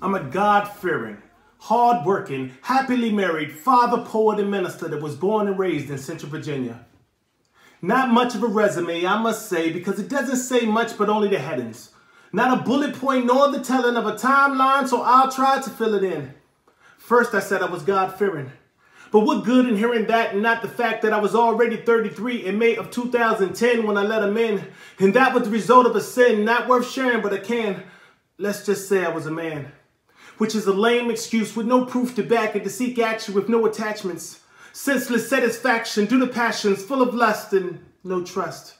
I'm a God-fearing, hard-working, happily married father, poet, and minister that was born and raised in Central Virginia. Not much of a resume, I must say, because it doesn't say much but only the headings. Not a bullet point nor the telling of a timeline, so I'll try to fill it in. First, I said I was God-fearing. But what good in hearing that and not the fact that I was already 33 in May of 2010 when I let him in. And that was the result of a sin, not worth sharing, but I can. Let's just say I was a man. Which is a lame excuse with no proof to back it, to seek action with no attachments. Senseless satisfaction due to passions full of lust and no trust.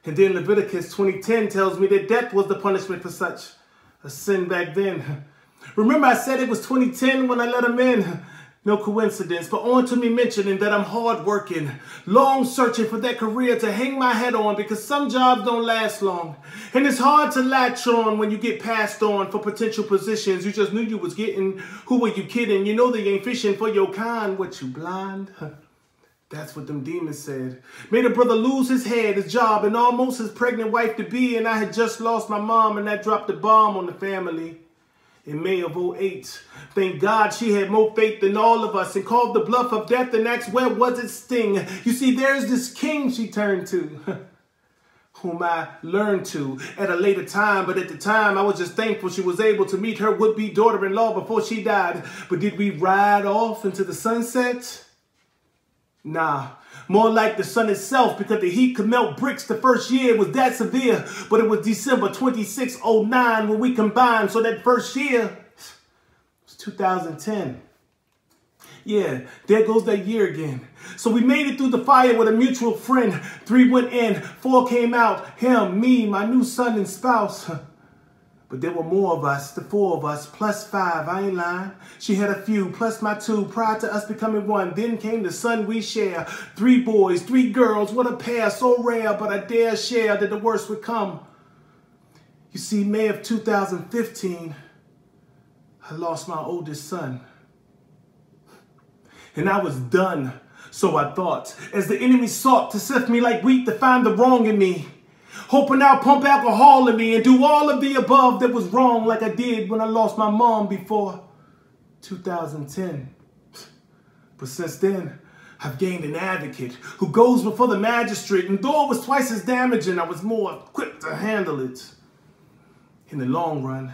And then Leviticus 20:10 tells me that death was the punishment for such a sin back then. Remember I said it was 2010 when I let him in? No coincidence, but on to me mentioning that I'm hardworking, long searching for that career to hang my head on because some jobs don't last long. And it's hard to latch on when you get passed on for potential positions you just knew you was getting. Who were you kidding? You know they ain't fishing for your kind. What, you blind? That's what them demons said. Made a brother lose his head, his job, and almost his pregnant wife-to-be, and I had just lost my mom, and that dropped the bomb on the family. In May of 2008, thank God she had more faith than all of us and called the bluff of death and asked where was its sting. You see, there's this king she turned to, whom I learned to at a later time. But at the time, I was just thankful she was able to meet her would-be daughter-in-law before she died. But did we ride off into the sunset? Nah, more like the sun itself, because the heat could melt bricks the first year. It was that severe, but it was December 26, 2009 when we combined. So that first year was 2010. Yeah, there goes that year again. So we made it through the fire with a mutual friend. 3 went in, 4 came out. Him, me, my new son and spouse. But there were more of us, the 4 of us, plus 5, I ain't lying. She had a few, plus my 2, prior to us becoming 1. Then came the son we share. 3 boys, 3 girls, what a pair, so rare, but I dare share that the worst would come. You see, May of 2015, I lost my oldest son. And I was done, so I thought, as the enemy sought to sift me like wheat to find the wrong in me. Hoping I'll pump alcohol in me and do all of the above that was wrong like I did when I lost my mom before 2010. But since then, I've gained an advocate who goes before the magistrate, and though it was twice as damaging, I was more equipped to handle it. In the long run,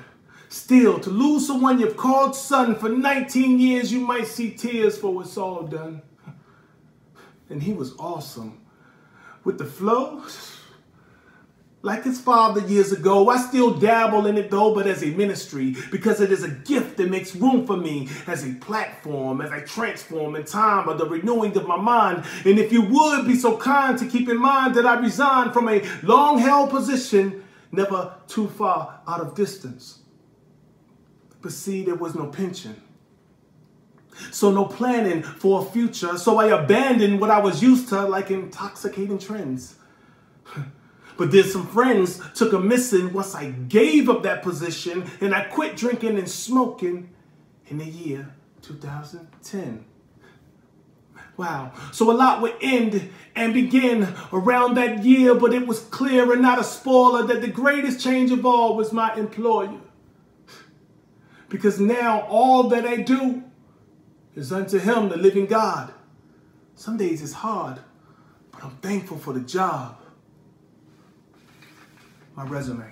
still, to lose someone you've called son for 19 years, you might see tears for what's all done. And he was awesome. With the flow, like his father years ago, I still dabble in it though, but as a ministry, because it is a gift that makes room for me as a platform, as I transform in time by the renewing of my mind. And if you would be so kind to keep in mind that I resigned from a long-held position, never too far out of distance. But see, there was no pension. So no planning for a future, so I abandoned what I was used to, like intoxicating trends. But then some friends took a missing once I gave up that position, and I quit drinking and smoking in the year 2010. Wow. So a lot would end and begin around that year, but it was clear and not a spoiler that the greatest change of all was my employer. Because now all that I do is unto him, the living God. Some days it's hard, but I'm thankful for the job. My resume.